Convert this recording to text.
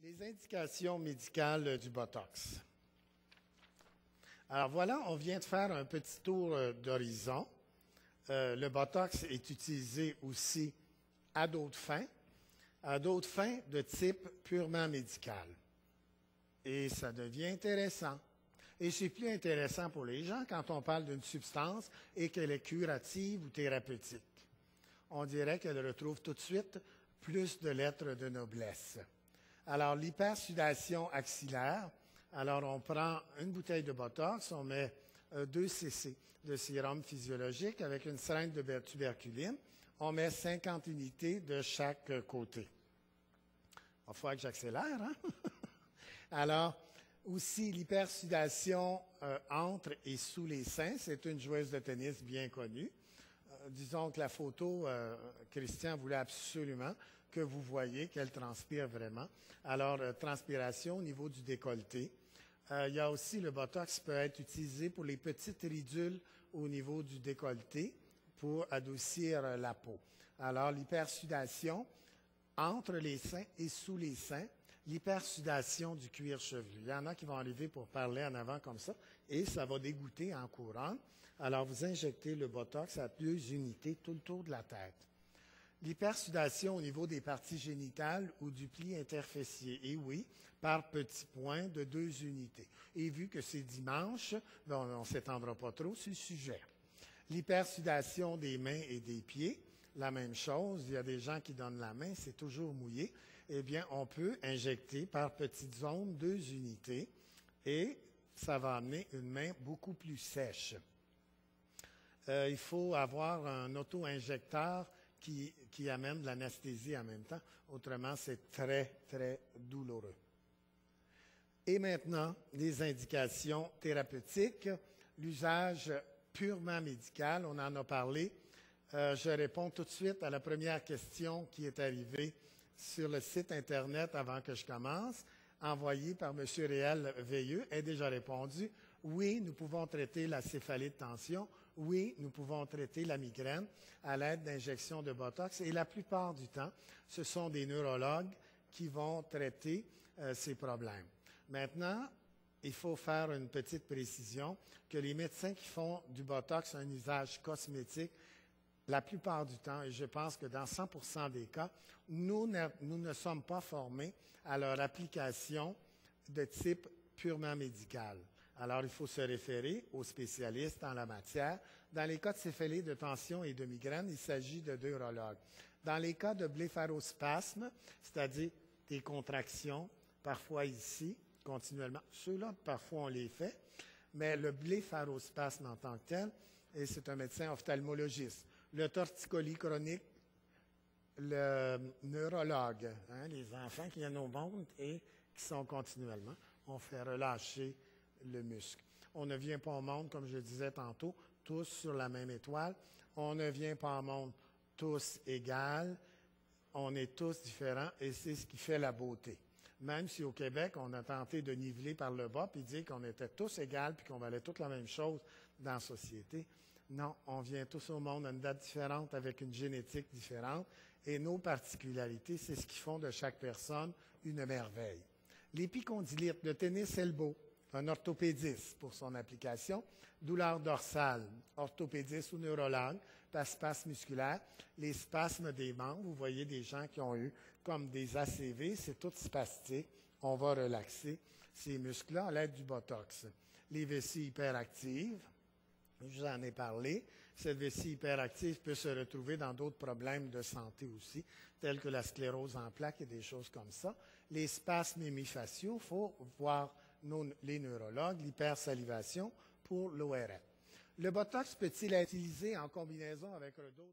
Les indications médicales du Botox. Alors voilà, on vient de faire un petit tour d'horizon. Le Botox est utilisé aussi à d'autres fins de type purement médical. Et ça devient intéressant. Et c'est plus intéressant pour les gens quand on parle d'une substance et qu'elle est curative ou thérapeutique. On dirait qu'elle retrouve tout de suite plus de lettres de noblesse. Alors, l'hypersudation axillaire, alors on prend une bouteille de Botox, on met 2 cc de sérum physiologique avec une seringue de tuberculine. On met 50 unités de chaque côté. Il va falloir que j'accélère, hein? Alors, aussi l'hypersudation entre et sous les seins, c'est une joueuse de tennis bien connue. Disons que la photo, Christian voulait absolument que vous voyez qu'elle transpire vraiment. Alors, transpiration au niveau du décolleté. Il y a aussi le Botox peut être utilisé pour les petites ridules au niveau du décolleté pour adoucir la peau. Alors, l'hypersudation entre les seins et sous les seins, l'hypersudation du cuir chevelu. Il y en a qui vont arriver pour parler en avant comme ça et ça va dégoûter en courant. Alors, vous injectez le Botox à 2 unités tout le tour de la tête. L'hypersudation au niveau des parties génitales ou du pli interfessier. Et oui, par petits points de 2 unités. Et vu que c'est dimanche, on ne s'étendra pas trop sur le sujet. L'hypersudation des mains et des pieds, la même chose. Il y a des gens qui donnent la main, c'est toujours mouillé. Eh bien, on peut injecter par petites zones 2 unités et ça va amener une main beaucoup plus sèche. Il faut avoir un auto-injecteur qui amène de l'anesthésie en même temps. Autrement, c'est très, très douloureux. Et maintenant, les indications thérapeutiques. L'usage purement médical, on en a parlé. Je réponds tout de suite à la première question qui est arrivée sur le site Internet avant que je commence, envoyée par M. Réal Veilleux, est déjà répondu. Oui, nous pouvons traiter la céphalie de tension. Oui, nous pouvons traiter la migraine à l'aide d'injections de Botox. Et la plupart du temps, ce sont des neurologues qui vont traiter ces problèmes. Maintenant, il faut faire une petite précision que les médecins qui font du Botox un usage cosmétique, la plupart du temps, et je pense que dans 100% des cas, nous ne sommes pas formés à leur application de type purement médical. Alors, il faut se référer aux spécialistes en la matière. Dans les cas de céphalie de tension et de migraine, il s'agit de neurologues. Dans les cas de blépharospasme, c'est-à-dire des contractions, parfois ici, continuellement, ceux-là, parfois on les fait, mais le blépharospasme en tant que tel, et c'est un médecin ophtalmologiste. Le torticolis chronique, le neurologue, hein, les enfants qui viennent au monde et qui sont continuellement, on fait relâcher le muscle. On ne vient pas au monde, comme je le disais tantôt, tous sur la même étoile. On ne vient pas au monde tous égales. On est tous différents et c'est ce qui fait la beauté. Même si au Québec, on a tenté de niveler par le bas puis dire qu'on était tous égales puis qu'on valait toute la même chose dans la société. Non, on vient tous au monde à une date différente avec une génétique différente et nos particularités, c'est ce qui font de chaque personne une merveille. L'épicondylite, le tennis elbow, un orthopédiste pour son application, douleur dorsale, orthopédiste ou neurologue, spasme musculaire, les spasmes des membres, vous voyez des gens qui ont eu comme des ACV, c'est tout spastique, on va relaxer ces muscles-là à l'aide du Botox. Les vessies hyperactives, je vous en ai parlé, cette vessie hyperactive peut se retrouver dans d'autres problèmes de santé aussi, tels que la sclérose en plaques et des choses comme ça. Les spasmes hémifaciaux, il faut voir les neurologues, l'hypersalivation pour l'ORL. Le Botox peut-il être utilisé en combinaison avec d'autres